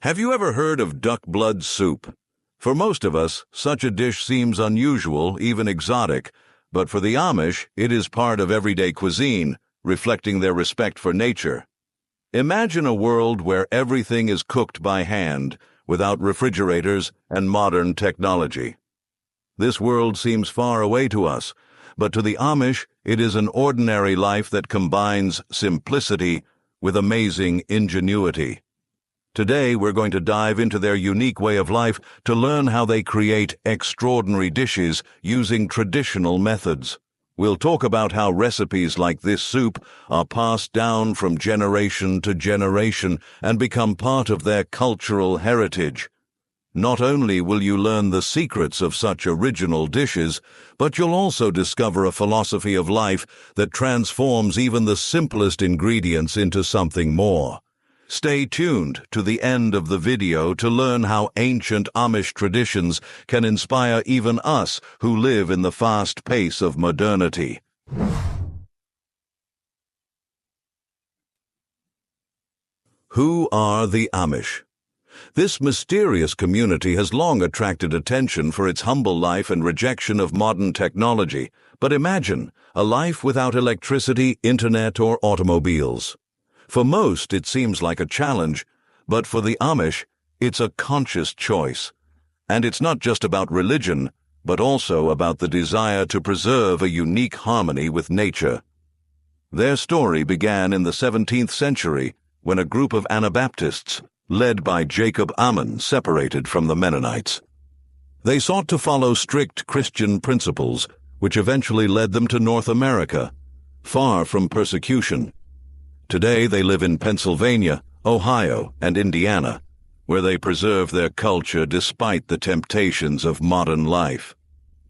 Have you ever heard of duck blood soup? For most of us, such a dish seems unusual, even exotic, but for the Amish, it is part of everyday cuisine, reflecting their respect for nature. Imagine a world where everything is cooked by hand, without refrigerators and modern technology. This world seems far away to us, but to the Amish, it is an ordinary life that combines simplicity with amazing ingenuity. Today, we're going to dive into their unique way of life to learn how they create extraordinary dishes using traditional methods. We'll talk about how recipes like this soup are passed down from generation to generation and become part of their cultural heritage. Not only will you learn the secrets of such original dishes, but you'll also discover a philosophy of life that transforms even the simplest ingredients into something more. Stay tuned to the end of the video to learn how ancient Amish traditions can inspire even us who live in the fast pace of modernity. Who are the Amish? This mysterious community has long attracted attention for its humble life and rejection of modern technology. But imagine a life without electricity, internet, or automobiles. For most, it seems like a challenge, but for the Amish, it's a conscious choice. And it's not just about religion, but also about the desire to preserve a unique harmony with nature. Their story began in the 17th century when a group of Anabaptists, led by Jacob Ammon, separated from the Mennonites. They sought to follow strict Christian principles, which eventually led them to North America, far from persecution. Today they live in Pennsylvania, Ohio, and Indiana, where they preserve their culture despite the temptations of modern life.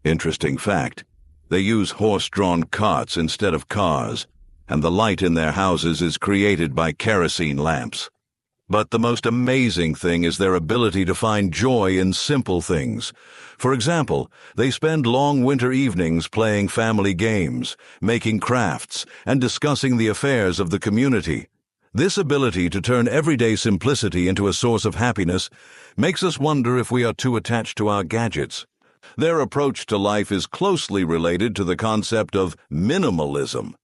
Interesting fact, they use horse-drawn carts instead of cars, and the light in their houses is created by kerosene lamps. But the most amazing thing is their ability to find joy in simple things. For example, they spend long winter evenings playing family games, making crafts, and discussing the affairs of the community. This ability to turn everyday simplicity into a source of happiness makes us wonder if we are too attached to our gadgets. Their approach to life is closely related to the concept of minimalism.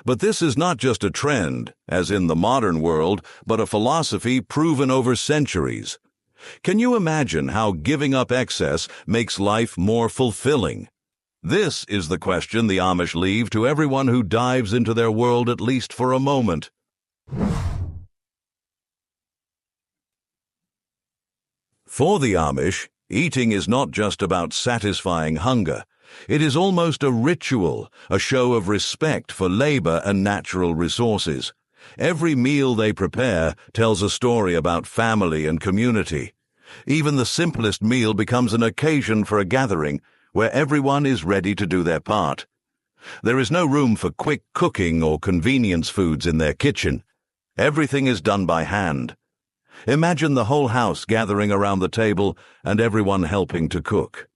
But this is not just a trend, as in the modern world, but a philosophy proven over centuries. Can you imagine how giving up excess makes life more fulfilling? This is the question the Amish leave to everyone who dives into their world at least for a moment. For the Amish, eating is not just about satisfying hunger. It is almost a ritual, a show of respect for labor and natural resources. Every meal they prepare tells a story about family and community. Even the simplest meal becomes an occasion for a gathering where everyone is ready to do their part. There is no room for quick cooking or convenience foods in their kitchen. Everything is done by hand. Imagine the whole house gathering around the table and everyone helping to cook.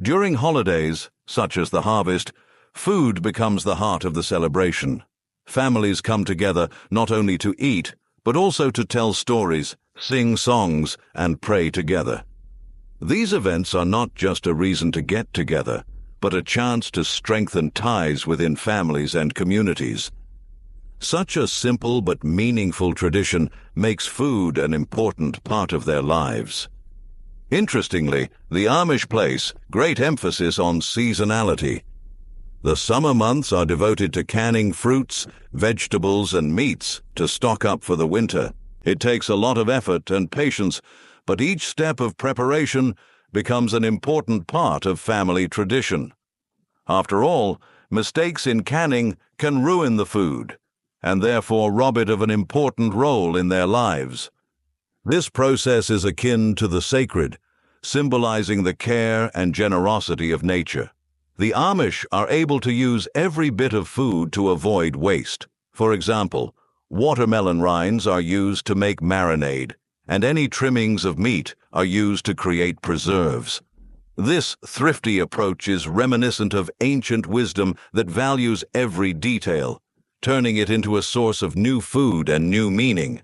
During holidays, such as the harvest, food becomes the heart of the celebration. Families come together not only to eat, but also to tell stories, sing songs, and pray together. These events are not just a reason to get together, but a chance to strengthen ties within families and communities. Such a simple but meaningful tradition makes food an important part of their lives. Interestingly, the Amish place great emphasis on seasonality. The summer months are devoted to canning fruits, vegetables, and meats to stock up for the winter. It takes a lot of effort and patience, but each step of preparation becomes an important part of family tradition. After all, mistakes in canning can ruin the food, and therefore rob it of an important role in their lives. This process is akin to the sacred, symbolizing the care and generosity of nature. The Amish are able to use every bit of food to avoid waste. For example, watermelon rinds are used to make marinade, and any trimmings of meat are used to create preserves. This thrifty approach is reminiscent of ancient wisdom that values every detail, turning it into a source of new food and new meaning.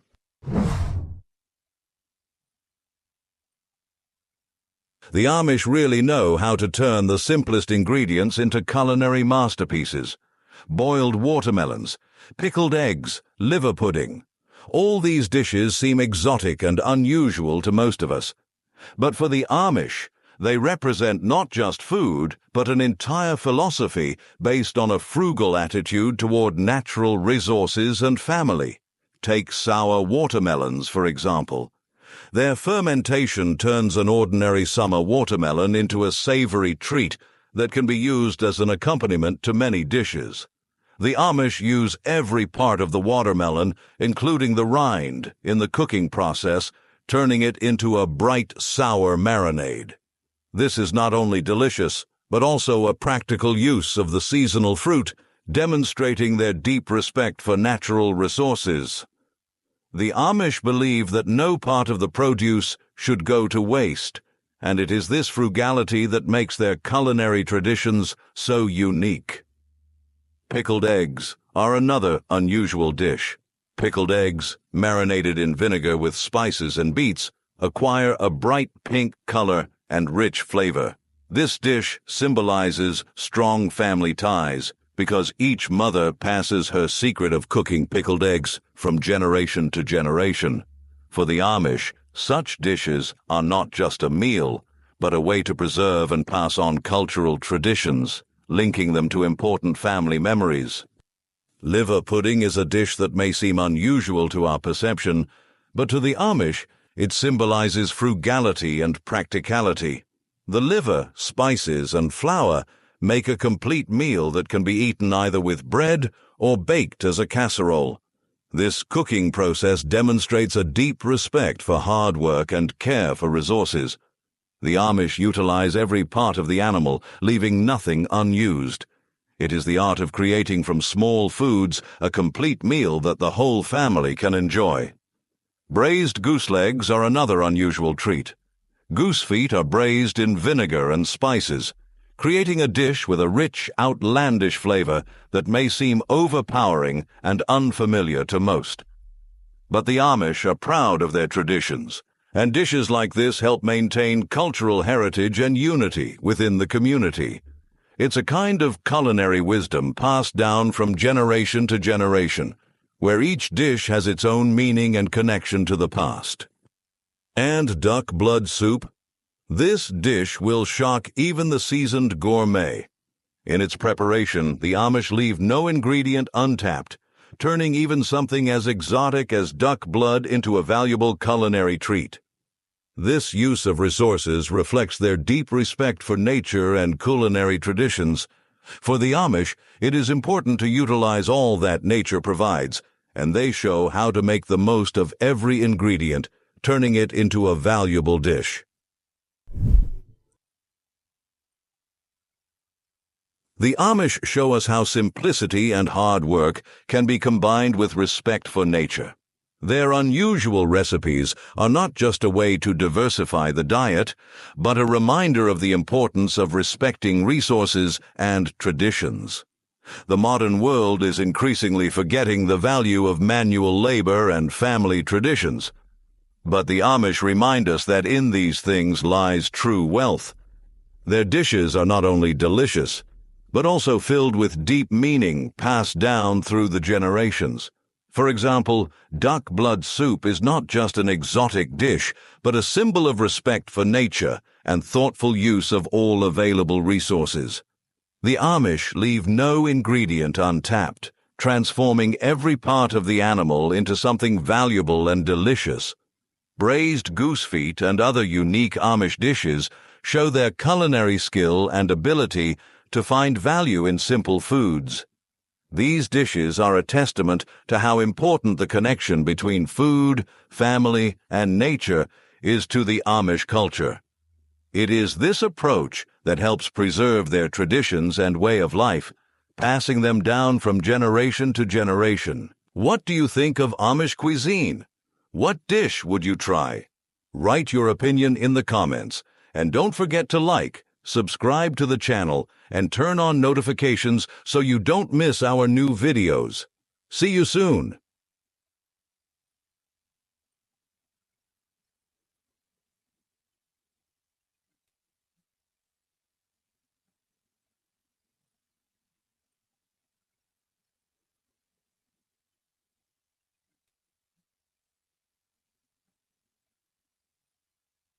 The Amish really know how to turn the simplest ingredients into culinary masterpieces. Boiled watermelons, pickled eggs, liver pudding. All these dishes seem exotic and unusual to most of us. But for the Amish, they represent not just food, but an entire philosophy based on a frugal attitude toward natural resources and family. Take sour watermelons, for example. Their fermentation turns an ordinary summer watermelon into a savory treat that can be used as an accompaniment to many dishes. The Amish use every part of the watermelon, including the rind, in the cooking process, turning it into a bright, sour marinade. This is not only delicious, but also a practical use of the seasonal fruit, demonstrating their deep respect for natural resources. The Amish believe that no part of the produce should go to waste, and it is this frugality that makes their culinary traditions so unique. Pickled eggs are another unusual dish. Pickled eggs, marinated in vinegar with spices and beets, acquire a bright pink color and rich flavor. This dish symbolizes strong family ties because each mother passes her secret of cooking pickled eggs from generation to generation. For the Amish, such dishes are not just a meal, but a way to preserve and pass on cultural traditions, linking them to important family memories. Liver pudding is a dish that may seem unusual to our perception, but to the Amish, it symbolizes frugality and practicality. The liver, spices, and flour make a complete meal that can be eaten either with bread or baked as a casserole. This cooking process demonstrates a deep respect for hard work and care for resources. The Amish utilize every part of the animal, leaving nothing unused. It is the art of creating from small foods a complete meal that the whole family can enjoy. Braised goose legs are another unusual treat. Goose feet are braised in vinegar and spices, creating a dish with a rich, outlandish flavor that may seem overpowering and unfamiliar to most. But the Amish are proud of their traditions, and dishes like this help maintain cultural heritage and unity within the community. It's a kind of culinary wisdom passed down from generation to generation, where each dish has its own meaning and connection to the past. And duck blood soup? This dish will shock even the seasoned gourmet. In its preparation, the Amish leave no ingredient untapped, turning even something as exotic as duck blood into a valuable culinary treat. This use of resources reflects their deep respect for nature and culinary traditions. For the Amish, it is important to utilize all that nature provides, and they show how to make the most of every ingredient, turning it into a valuable dish. The Amish show us how simplicity and hard work can be combined with respect for nature. Their unusual recipes are not just a way to diversify the diet, but a reminder of the importance of respecting resources and traditions. The modern world is increasingly forgetting the value of manual labor and family traditions. But the Amish remind us that in these things lies true wealth. Their dishes are not only delicious, but also filled with deep meaning passed down through the generations. For example, duck blood soup is not just an exotic dish, but a symbol of respect for nature and thoughtful use of all available resources. The Amish leave no ingredient untapped, transforming every part of the animal into something valuable and delicious. Braised goose feet and other unique Amish dishes show their culinary skill and ability to find value in simple foods. These dishes are a testament to how important the connection between food, family, and nature is to the Amish culture. It is this approach that helps preserve their traditions and way of life, passing them down from generation to generation. What do you think of Amish cuisine? What dish would you try? Write your opinion in the comments, and don't forget to like, subscribe to the channel, and turn on notifications so you don't miss our new videos. See you soon!